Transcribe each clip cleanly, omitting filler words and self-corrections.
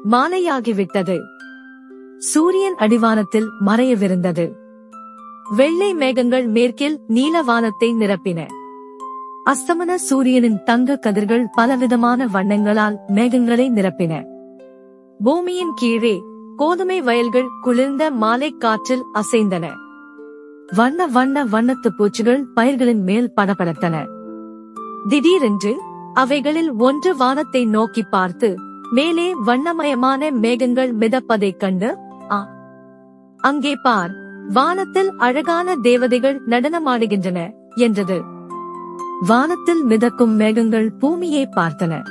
மாலையாகிவிட்டது. சூரியன் அடிவானத்தில் மறையவிருந்தது. வெள்ளை மேகங்கள் மேற்கில் நீலவானத்தை நிரப்பின. அஸ்தமன சூரியனின் தங்க கதிர்கள் பலவிதமான வண்ணங்களால் மேகங்களை நிரப்பின. பூமியின் கீழே கோதுமை வயல்கள் குளிர்ந்த மாலை காற்றில் அசைந்தன. வண்ண வண்ண வண்ணத்து பூச்சிகள் பயிர்களின் மேல் படபடத்தன. திடீரென்று அவைகளில் ஒன்று வானத்தை நோக்கி பார்த்து மேலே வண்ணமயமான மேகங்கள் மிதப்பதைக் கண்டு, "ஆ, அங்கே பார், வானத்தில் அழகான தேவதைகள் நடனமாடுகின்றன" என்றது. வானத்தில் மிதக்கும் மேகங்கள் பூமியை பார்த்தன.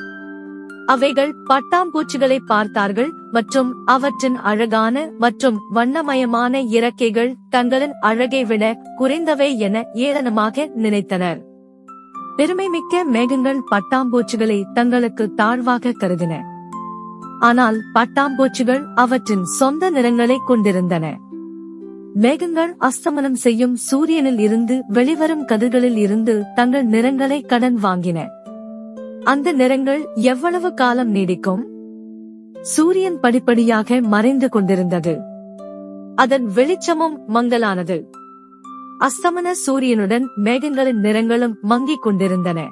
அவைகள் பட்டாம்பூச்சிகளை பார்த்தார்கள் மற்றும் அவற்றின் அழகான மற்றும் வண்ணமயமான இறக்கைகள் தங்களின் அழகை விட குறைந்தவை என ஏளனமாக நினைத்தனர். பெருமைமிக்க மேகங்கள் பட்டாம்பூச்சிகளை தங்களுக்கு தாழ்வாக கருதின. ஆனால் பட்டாம்பூச்சிகள் அவற்றின் சொந்த நிறங்களை கொண்டிருந்தன. மேகங்கள் அஸ்தமனம் செய்யும் சூரியனில் இருந்து வெளிவரும் கதிர்களில் இருந்து தங்கள் நிறங்களை கடன் வாங்கின. அந்த நிறங்கள் எவ்வளவு காலம் நீடிக்கும்? சூரியன் படிப்படியாக மறைந்து கொண்டிருந்தது. அதன் வெளிச்சமும் மங்கலானது. அஸ்தமன சூரியனுடன் மேகங்களின் நிறங்களும் மங்கிக் கொண்டிருந்தன.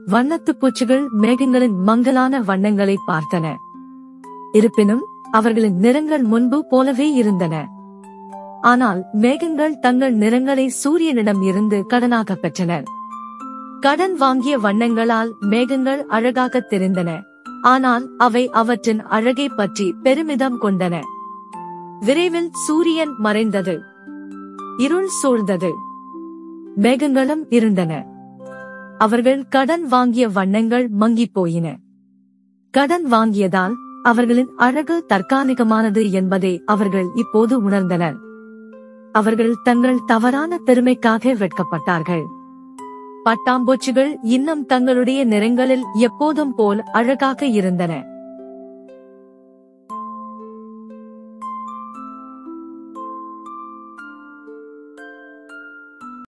வண்ணத்துப் பூச்சிகள் மேகங்களின் மங்கலான வண்ணங்களை பார்த்தன. இருப்பினும் அவர்களின் நிறங்கள் முன்பு போலவே இருந்தன. ஆனால் மேகங்கள் தங்கள் நிறங்களை சூரியனிடம் இருந்து கடனாக பெற்றனர். கடன் வாங்கிய வண்ணங்களால் மேகங்கள் அழகாக தெரிந்தன. ஆனால் அவை அவற்றின் அழகை பற்றி பெருமிதம் கொண்டன. விரைவில் சூரியன் மறைந்தது. இருள் சூழ்ந்தது. மேகங்களும் இருண்டன. அவர்கள் கடன் வாங்கிய வண்ணங்கள் மங்கிப் போயின. கடன் வாங்கியதால் அவர்களின் அழகு தற்காலிகமானது என்பதை அவர்கள் இப்போது உணர்ந்தனர். அவர்கள் தங்கள் தவறான பெருமைக்காக வெட்கப்பட்டார்கள். பட்டாம்பூச்சிகள் இன்னும் தங்களுடைய நிறங்களில் எப்போதும் போல் அழகாக இருந்தன.